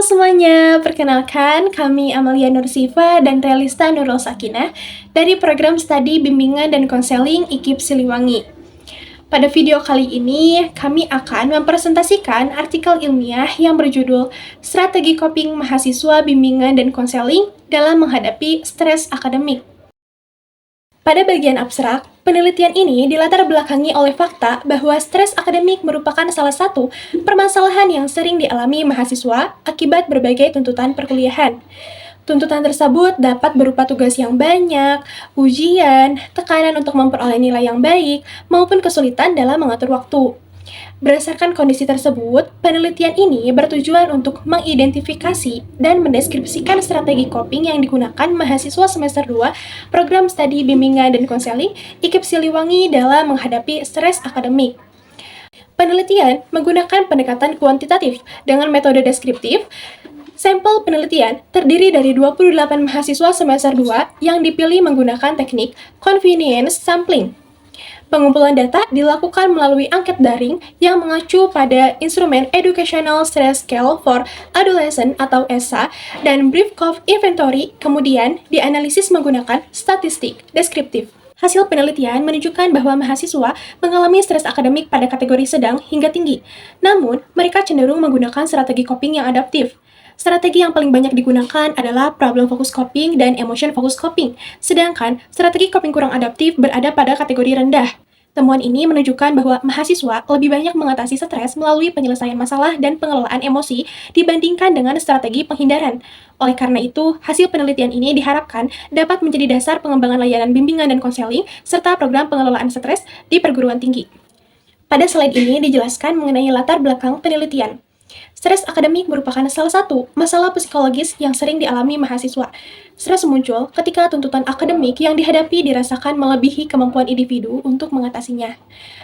Halo semuanya, perkenalkan kami Amalia Nursifa dan Realista Nurul Sakinah dari program studi bimbingan dan konseling IKIP Siliwangi. Pada video kali ini, kami akan mempresentasikan artikel ilmiah yang berjudul Strategi Coping Mahasiswa Bimbingan dan Konseling dalam Menghadapi Stres Akademik. Pada bagian abstrak, penelitian ini dilatar belakangi oleh fakta bahwa stres akademik merupakan salah satu permasalahan yang sering dialami mahasiswa akibat berbagai tuntutan perkuliahan. Tuntutan tersebut dapat berupa tugas yang banyak, ujian, tekanan untuk memperoleh nilai yang baik, maupun kesulitan dalam mengatur waktu. Berdasarkan kondisi tersebut, penelitian ini bertujuan untuk mengidentifikasi dan mendeskripsikan strategi coping yang digunakan mahasiswa semester 2 program studi bimbingan dan konseling IKIP Siliwangi dalam menghadapi stres akademik. Penelitian menggunakan pendekatan kuantitatif dengan metode deskriptif. Sampel penelitian terdiri dari 28 mahasiswa semester 2 yang dipilih menggunakan teknik convenience sampling. Pengumpulan data dilakukan melalui angket daring yang mengacu pada instrumen Educational Stress Scale for Adolescent atau ESSA dan Brief-Cov Inventory, kemudian dianalisis menggunakan statistik deskriptif. Hasil penelitian menunjukkan bahwa mahasiswa mengalami stres akademik pada kategori sedang hingga tinggi. Namun, mereka cenderung menggunakan strategi coping yang adaptif. Strategi yang paling banyak digunakan adalah problem focus coping dan emotion focus coping, sedangkan strategi coping kurang adaptif berada pada kategori rendah. Temuan ini menunjukkan bahwa mahasiswa lebih banyak mengatasi stres melalui penyelesaian masalah dan pengelolaan emosi dibandingkan dengan strategi penghindaran. Oleh karena itu, hasil penelitian ini diharapkan dapat menjadi dasar pengembangan layanan bimbingan dan konseling serta program pengelolaan stres di perguruan tinggi. Pada slide ini dijelaskan mengenai latar belakang penelitian. Stres akademik merupakan salah satu masalah psikologis yang sering dialami mahasiswa. Stres muncul ketika tuntutan akademik yang dihadapi dirasakan melebihi kemampuan individu untuk mengatasinya.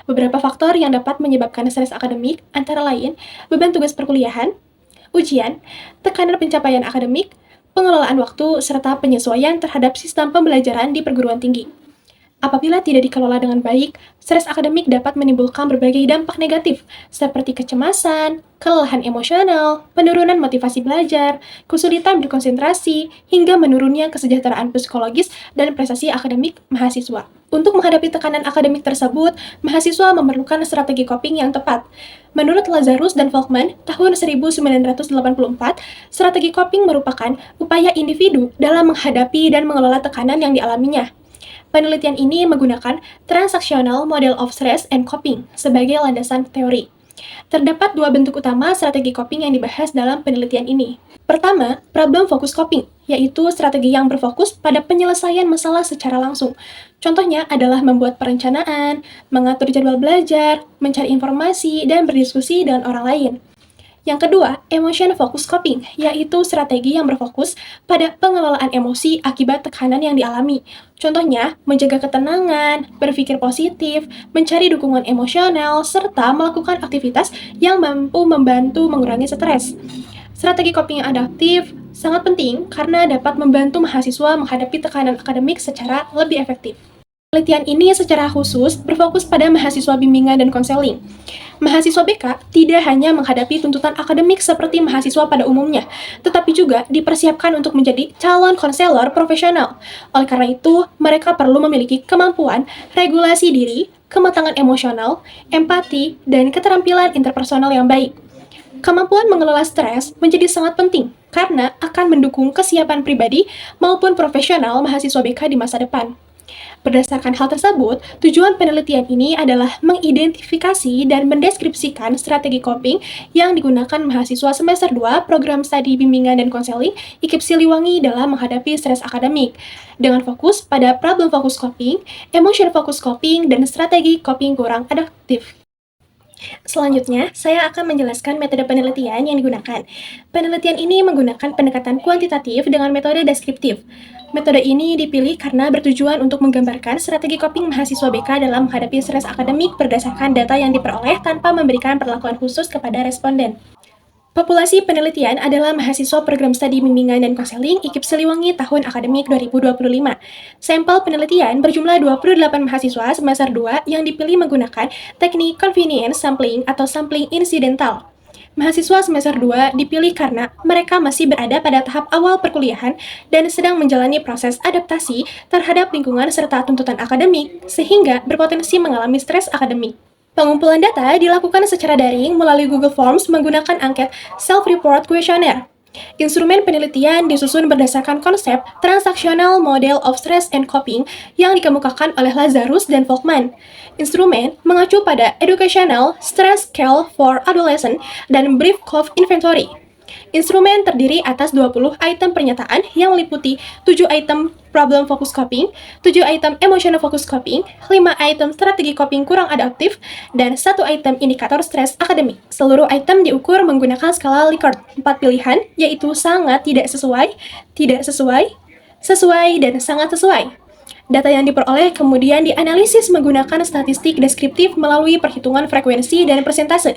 Beberapa faktor yang dapat menyebabkan stres akademik antara lain beban tugas perkuliahan, ujian, tekanan pencapaian akademik, pengelolaan waktu, serta penyesuaian terhadap sistem pembelajaran di perguruan tinggi. Apabila tidak dikelola dengan baik, stres akademik dapat menimbulkan berbagai dampak negatif, seperti kecemasan, kelelahan emosional, penurunan motivasi belajar, kesulitan berkonsentrasi, hingga menurunnya kesejahteraan psikologis dan prestasi akademik mahasiswa. Untuk menghadapi tekanan akademik tersebut, mahasiswa memerlukan strategi coping yang tepat. Menurut Lazarus dan Volkmann, tahun 1984, strategi coping merupakan upaya individu dalam menghadapi dan mengelola tekanan yang dialaminya. Penelitian ini menggunakan Transactional Model of Stress and Coping sebagai landasan teori. Terdapat dua bentuk utama strategi coping yang dibahas dalam penelitian ini. Pertama, problem focus coping, yaitu strategi yang berfokus pada penyelesaian masalah secara langsung. Contohnya adalah membuat perencanaan, mengatur jadwal belajar, mencari informasi, dan berdiskusi dengan orang lain. Yang kedua, emotion focus coping, yaitu strategi yang berfokus pada pengelolaan emosi akibat tekanan yang dialami. Contohnya, menjaga ketenangan, berpikir positif, mencari dukungan emosional, serta melakukan aktivitas yang mampu membantu mengurangi stres. Strategi coping yang adaptif sangat penting karena dapat membantu mahasiswa menghadapi tekanan akademik secara lebih efektif. Penelitian ini secara khusus berfokus pada mahasiswa bimbingan dan konseling. Mahasiswa BK tidak hanya menghadapi tuntutan akademik seperti mahasiswa pada umumnya, tetapi juga dipersiapkan untuk menjadi calon konselor profesional. Oleh karena itu, mereka perlu memiliki kemampuan regulasi diri, kematangan emosional, empati, dan keterampilan interpersonal yang baik. Kemampuan mengelola stres menjadi sangat penting karena akan mendukung kesiapan pribadi maupun profesional mahasiswa BK di masa depan. Berdasarkan hal tersebut, tujuan penelitian ini adalah mengidentifikasi dan mendeskripsikan strategi coping yang digunakan mahasiswa semester 2 program studi bimbingan dan konseling IKIP Siliwangi dalam menghadapi stres akademik, dengan fokus pada problem focus coping, emotion focus coping, dan strategi coping kurang adaptif. Selanjutnya, saya akan menjelaskan metode penelitian yang digunakan. Penelitian ini menggunakan pendekatan kuantitatif dengan metode deskriptif. Metode ini dipilih karena bertujuan untuk menggambarkan strategi coping mahasiswa BK dalam menghadapi stres akademik berdasarkan data yang diperoleh tanpa memberikan perlakuan khusus kepada responden. Populasi penelitian adalah mahasiswa program studi bimbingan dan konseling IKIP Siliwangi tahun akademik 2025. Sampel penelitian berjumlah 28 mahasiswa semester 2 yang dipilih menggunakan teknik convenience sampling atau sampling insidental. Mahasiswa semester 2 dipilih karena mereka masih berada pada tahap awal perkuliahan dan sedang menjalani proses adaptasi terhadap lingkungan serta tuntutan akademik, sehingga berpotensi mengalami stres akademik. Pengumpulan data dilakukan secara daring melalui Google Forms menggunakan angket Self-Report Questionnaire. Instrumen penelitian disusun berdasarkan konsep Transactional Model of Stress and Coping yang dikemukakan oleh Lazarus dan Volkmann. Instrumen mengacu pada Educational Stress Scale for Adolescent dan Brief Cove Inventory. Instrumen terdiri atas 20 item pernyataan yang meliputi 7 item problem focus coping, 7 item emotional focus coping, 5 item strategi coping kurang adaptif, dan 1 item indikator stres akademik. Seluruh item diukur menggunakan skala Likert, 4 pilihan, yaitu sangat tidak sesuai, sesuai, dan sangat sesuai. Data yang diperoleh kemudian dianalisis menggunakan statistik deskriptif melalui perhitungan frekuensi dan persentase.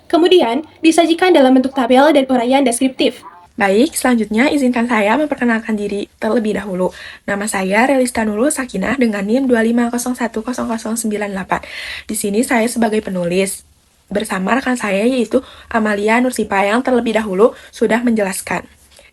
Kemudian, disajikan dalam bentuk tabel dan uraian deskriptif. Baik, selanjutnya izinkan saya memperkenalkan diri terlebih dahulu. Nama saya Relista Nurul Sakinah dengan NIM 250100098. Di sini saya sebagai penulis. Bersama rekan saya yaitu Amalia Nursipa yang terlebih dahulu sudah menjelaskan.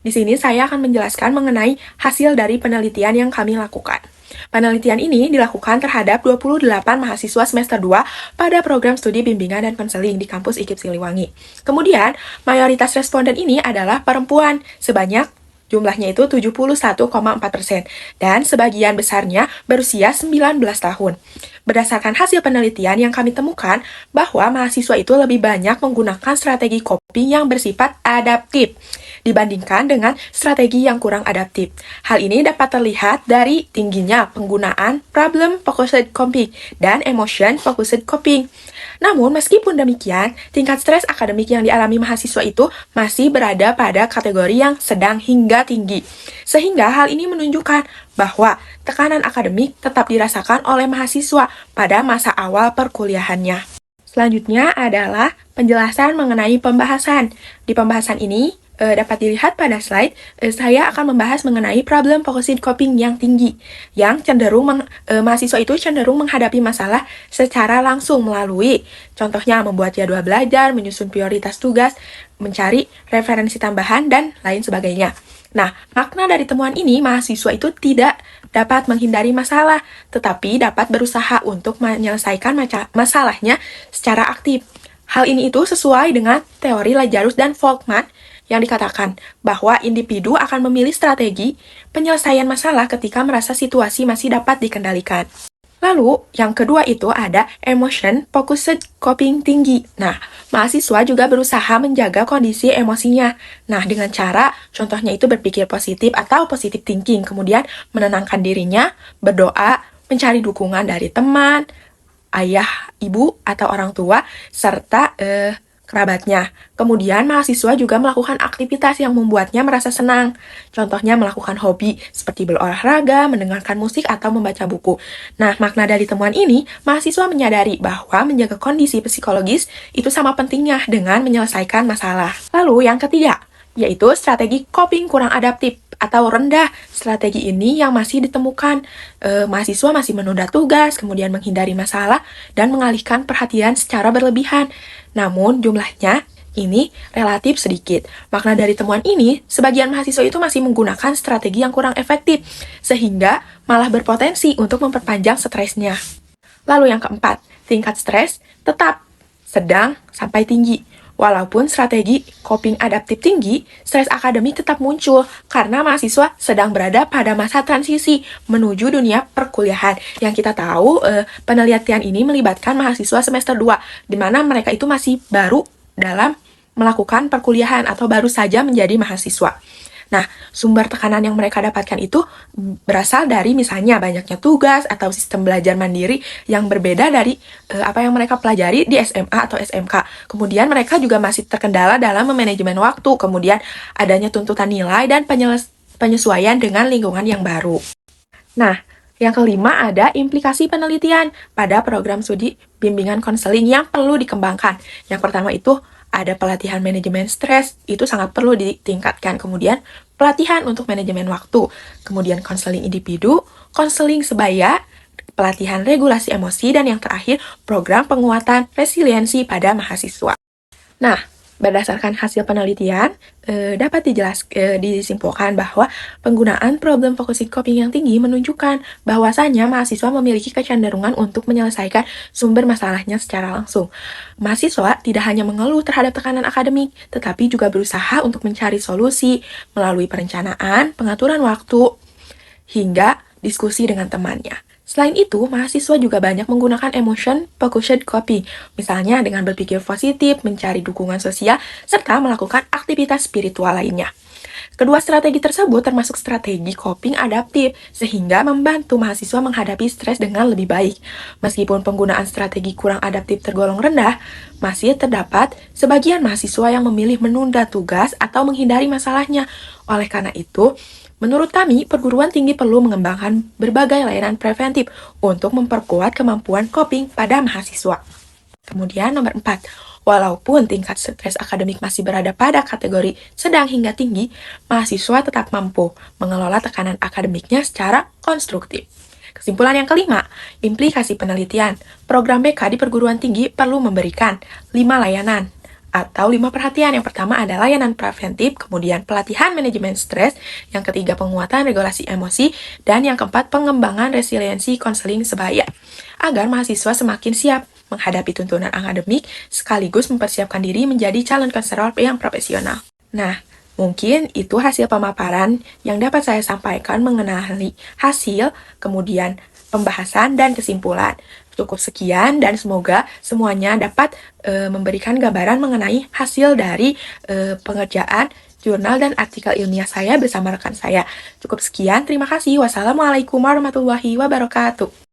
Di sini saya akan menjelaskan mengenai hasil dari penelitian yang kami lakukan. Penelitian ini dilakukan terhadap 28 mahasiswa semester 2 pada program studi bimbingan dan konseling di kampus IKIP Siliwangi. Kemudian, mayoritas responden ini adalah perempuan, sebanyak jumlahnya itu 71,4%, dan sebagian besarnya berusia 19 tahun. Berdasarkan hasil penelitian yang kami temukan, bahwa mahasiswa itu lebih banyak menggunakan strategi coping yang bersifat adaptif dibandingkan dengan strategi yang kurang adaptif. Hal ini dapat terlihat dari tingginya penggunaan problem focused coping dan emotion focused coping. Namun, meskipun demikian, tingkat stres akademik yang dialami mahasiswa itu masih berada pada kategori yang sedang hingga tinggi. Sehingga hal ini menunjukkan bahwa tekanan akademik tetap dirasakan oleh mahasiswa pada masa awal perkuliahannya. Selanjutnya adalah penjelasan mengenai pembahasan. Di pembahasan ini, dapat dilihat pada slide, saya akan membahas mengenai problem focused coping yang tinggi, yang cenderung mahasiswa itu cenderung menghadapi masalah secara langsung melalui, contohnya membuat jadwal belajar, menyusun prioritas tugas, mencari referensi tambahan, dan lain sebagainya. Nah, makna dari temuan ini, mahasiswa itu tidak dapat menghindari masalah, tetapi dapat berusaha untuk menyelesaikan masalahnya secara aktif. Hal ini itu sesuai dengan teori Lazarus dan Volkmann, yang dikatakan bahwa individu akan memilih strategi penyelesaian masalah ketika merasa situasi masih dapat dikendalikan. Lalu, yang kedua itu ada emotion focused coping tinggi. Nah, mahasiswa juga berusaha menjaga kondisi emosinya. Nah, dengan cara, contohnya itu berpikir positif atau positive thinking, kemudian menenangkan dirinya, berdoa, mencari dukungan dari teman, ayah, ibu, atau orang tua, serta kerabatnya. Kemudian, mahasiswa juga melakukan aktivitas yang membuatnya merasa senang. Contohnya melakukan hobi seperti berolahraga, mendengarkan musik, atau membaca buku. Nah, makna dari temuan ini, mahasiswa menyadari bahwa menjaga kondisi psikologis itu sama pentingnya dengan menyelesaikan masalah. Lalu, yang ketiga, yaitu strategi coping kurang adaptif atau rendah. Strategi ini yang masih ditemukan. Mahasiswa masih menunda tugas, kemudian menghindari masalah, dan mengalihkan perhatian secara berlebihan. Namun, jumlahnya ini relatif sedikit. Makna dari temuan ini, sebagian mahasiswa itu masih menggunakan strategi yang kurang efektif, sehingga malah berpotensi untuk memperpanjang stresnya. Lalu yang keempat, tingkat stres tetap sedang sampai tinggi. Walaupun strategi coping adaptif tinggi, stres akademik tetap muncul karena mahasiswa sedang berada pada masa transisi menuju dunia perkuliahan. Yang kita tahu, penelitian ini melibatkan mahasiswa semester 2, di mana mereka itu masih baru dalam melakukan perkuliahan atau baru saja menjadi mahasiswa. Nah, sumber tekanan yang mereka dapatkan itu berasal dari misalnya banyaknya tugas atau sistem belajar mandiri yang berbeda dari apa yang mereka pelajari di SMA atau SMK. Kemudian mereka juga masih terkendala dalam memanajemen waktu, kemudian adanya tuntutan nilai dan penyesuaian dengan lingkungan yang baru. Nah, yang kelima ada implikasi penelitian pada program studi bimbingan konseling yang perlu dikembangkan. Yang pertama itu ada pelatihan manajemen stres, itu sangat perlu ditingkatkan. Kemudian, pelatihan untuk manajemen waktu. Kemudian, konseling individu, konseling sebaya, pelatihan regulasi emosi, dan yang terakhir, program penguatan resiliensi pada mahasiswa. Nah, Berdasarkan hasil penelitian, dapat disimpulkan bahwa penggunaan problem focusing coping yang tinggi menunjukkan bahwasannya mahasiswa memiliki kecenderungan untuk menyelesaikan sumber masalahnya secara langsung. Mahasiswa tidak hanya mengeluh terhadap tekanan akademik, tetapi juga berusaha untuk mencari solusi melalui perencanaan, pengaturan waktu, hingga diskusi dengan temannya. Selain itu, mahasiswa juga banyak menggunakan emotion focused coping, misalnya dengan berpikir positif, mencari dukungan sosial, serta melakukan aktivitas spiritual lainnya. Kedua strategi tersebut termasuk strategi coping adaptif, sehingga membantu mahasiswa menghadapi stres dengan lebih baik. Meskipun penggunaan strategi kurang adaptif tergolong rendah, masih terdapat sebagian mahasiswa yang memilih menunda tugas atau menghindari masalahnya. Oleh karena itu, menurut kami, perguruan tinggi perlu mengembangkan berbagai layanan preventif untuk memperkuat kemampuan coping pada mahasiswa. Kemudian nomor 4, walaupun tingkat stres akademik masih berada pada kategori sedang hingga tinggi, mahasiswa tetap mampu mengelola tekanan akademiknya secara konstruktif. Kesimpulan yang kelima, implikasi penelitian. Program BK di perguruan tinggi perlu memberikan 5 layanan atau 5 perhatian. Yang pertama ada layanan preventif, kemudian pelatihan manajemen stres, yang ketiga penguatan regulasi emosi, dan yang keempat pengembangan resiliensi konseling sebaya, agar mahasiswa semakin siap menghadapi tuntunan akademik sekaligus mempersiapkan diri menjadi calon konselor yang profesional. Nah, mungkin itu hasil pemaparan yang dapat saya sampaikan mengenai hasil, kemudian pembahasan dan kesimpulan. Cukup sekian dan semoga semuanya dapat memberikan gambaran mengenai hasil dari pengerjaan jurnal dan artikel ilmiah saya bersama rekan saya. Cukup sekian, terima kasih. Wassalamualaikum warahmatullahi wabarakatuh.